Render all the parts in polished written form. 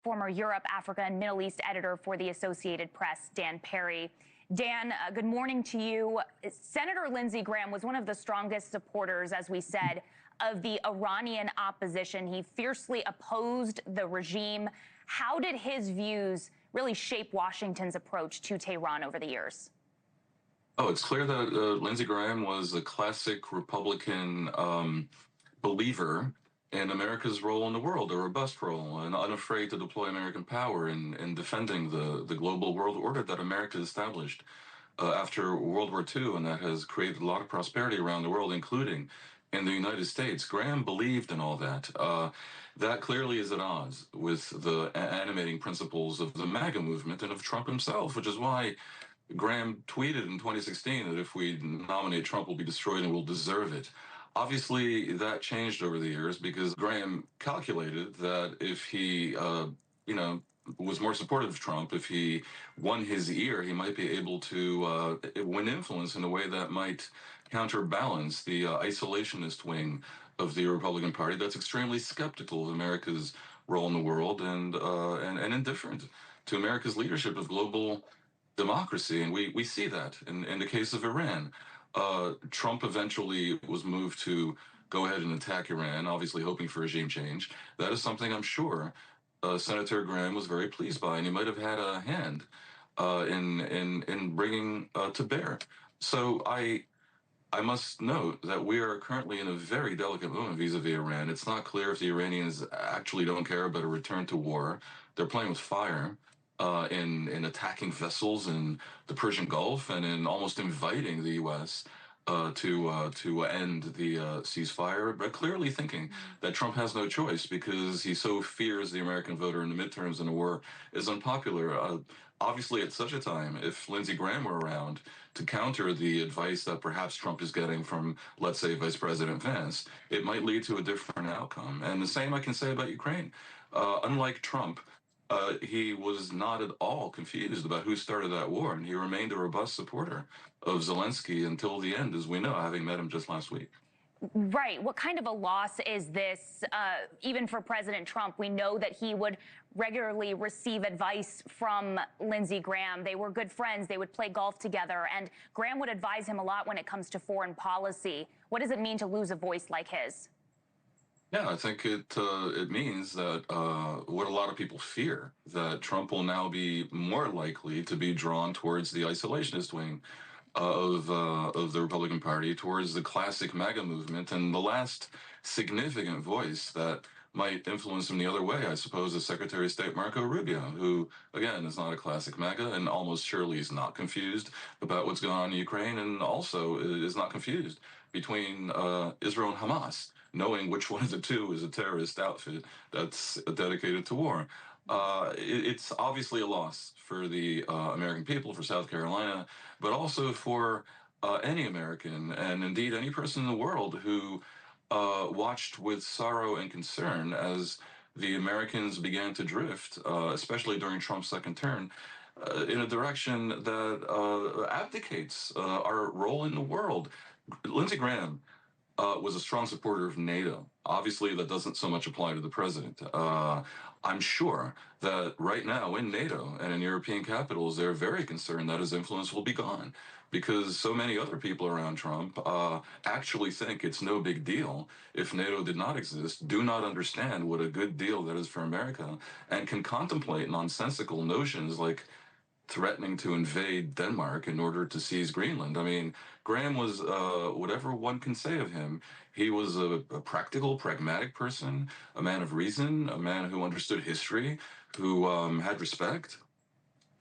Former Europe, Africa, and Middle East editor for the Associated Press, Dan Perry. Dan, good morning to you. Senator Lindsey Graham was one of the strongest supporters, as we said, of the Iranian opposition. He fiercely opposed the regime. How did his views really shape Washington's approach to Tehran over the years? Oh, it's clear that Lindsey Graham was a classic Republican believer in America's role in the world, a robust role, and unafraid to deploy American power in defending the global world order that America established after World War II, and that has created a lot of prosperity around the world, including in the United States. Graham believed in all that. That clearly is at odds with the animating principles of the MAGA movement and of Trump himself, which is why Graham tweeted in 2016 that if we nominate Trump, we'll be destroyed and we'll deserve it. Obviously, that changed over the years because Graham calculated that if he, was more supportive of Trump, if he won his ear, he might be able to win influence in a way that might counterbalance the isolationist wing of the Republican Party that's extremely skeptical of America's role in the world and indifferent to America's leadership of global democracy. And we see that in the case of Iran. Trump eventually was moved to go ahead and attack Iran, obviously hoping for regime change. That is something I'm sure Senator Graham was very pleased by, and he might have had a hand in bringing to bear. So I must note that we are currently in a very delicate moment vis-a-vis Iran. It's not clear if the Iranians actually don't care about a return to war. They're playing with fire in attacking vessels in the Persian Gulf and in almost inviting the U.S. To end the ceasefire, but clearly thinking that Trump has no choice because he so fears the American voter in the midterms and a war is unpopular. Obviously, at such a time, if Lindsey Graham were around to counter the advice that perhaps Trump is getting from, let's say, Vice President Vance, it might lead to a different outcome. And the same I can say about Ukraine. Unlike Trump, he was not at all confused about who started that war, and he remained a robust supporter of Zelensky until the end, as we know, having met him just last week. Right. What kind of a loss is this, even for President Trump? We know that he would regularly receive advice from Lindsey Graham. They were good friends. They would play golf together, and Graham would advise him a lot when it comes to foreign policy. What does it mean to lose a voice like his? Yeah, I think it means that what a lot of people fear, that Trump will now be more likely to be drawn towards the isolationist wing of the Republican Party, towards the classic MAGA movement, and the last significant voice that might influence him the other way, I suppose, is Secretary of State Marco Rubio, who, again, is not a classic MAGA and almost surely is not confused about what's going on in Ukraine, and also is not confused between Israel and Hamas, knowing which one of the two is a terrorist outfit that's dedicated to war. It's obviously a loss for the American people, for South Carolina, but also for any American, and indeed any person in the world who watched with sorrow and concern as the Americans began to drift, especially during Trump's second term, in a direction that abdicates our role in the world. Lindsey Graham was a strong supporter of NATO. Obviously, that doesn't so much apply to the president. I'm sure that right now in NATO and in European capitals, they're very concerned that his influence will be gone because so many other people around Trump actually think it's no big deal if NATO did not exist, do not understand what a good deal that is for America, and can contemplate nonsensical notions like threatening to invade Denmark in order to seize Greenland. I mean, Graham was, whatever one can say of him, he was a practical, pragmatic person, a man of reason, a man who understood history, who had respect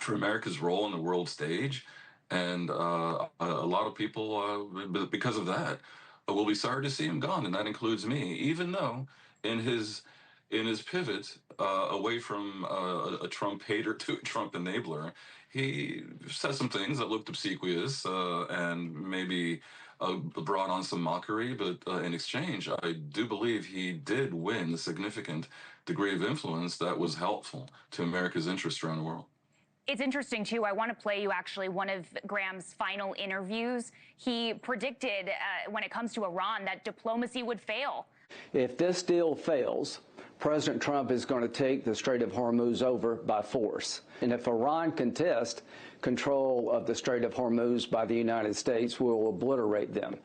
for America's role on the world stage. And a lot of people, because of that, will be sorry to see him gone, and that includes me, even though in his pivot away from a Trump hater to a Trump enabler, he said some things that looked obsequious and maybe brought on some mockery, but in exchange, I do believe he did win a significant degree of influence that was helpful to America's interests around the world. It's interesting, too. I want to play you, actually, one of Graham's final interviews. He predicted when it comes to Iran that diplomacy would fail. If this deal fails, President Trump is going to take the Strait of Hormuz over by force. And if Iran contests control of the Strait of Hormuz by the United States, we will obliterate them.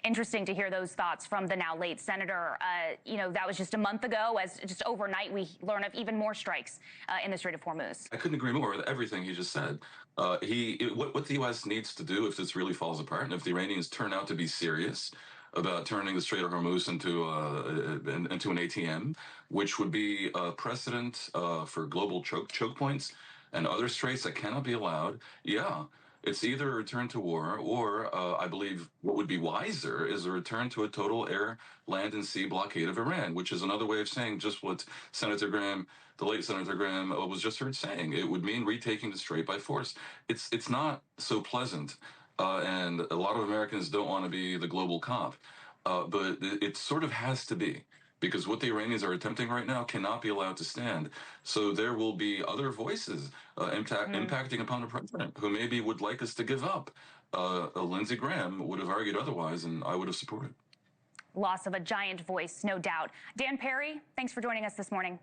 Interesting to hear those thoughts from the now late senator. That was just a month ago. As just overnight, we learn of even more strikes in the Strait of Hormuz. I couldn't agree more with everything he just said. What the U.S. needs to do if this really falls apart, and if the Iranians turn out to be serious about turning the Strait of Hormuz into an ATM, which would be a precedent for global choke points and other straits that cannot be allowed. Yeah. It's either a return to war or, I believe, what would be wiser is a return to a total air, land, and sea blockade of Iran, which is another way of saying just what Senator Graham, the late Senator Graham, was just heard saying. It would mean retaking the strait by force. It's not so pleasant, and a lot of Americans don't want to be the global cop, but it sort of has to be. Because what the Iranians are attempting right now cannot be allowed to stand. So there will be other voices impacting upon the president who maybe would like us to give up. Lindsey Graham would have argued otherwise, and I would have supported. Loss of a giant voice, no doubt. Dan Perry, thanks for joining us this morning.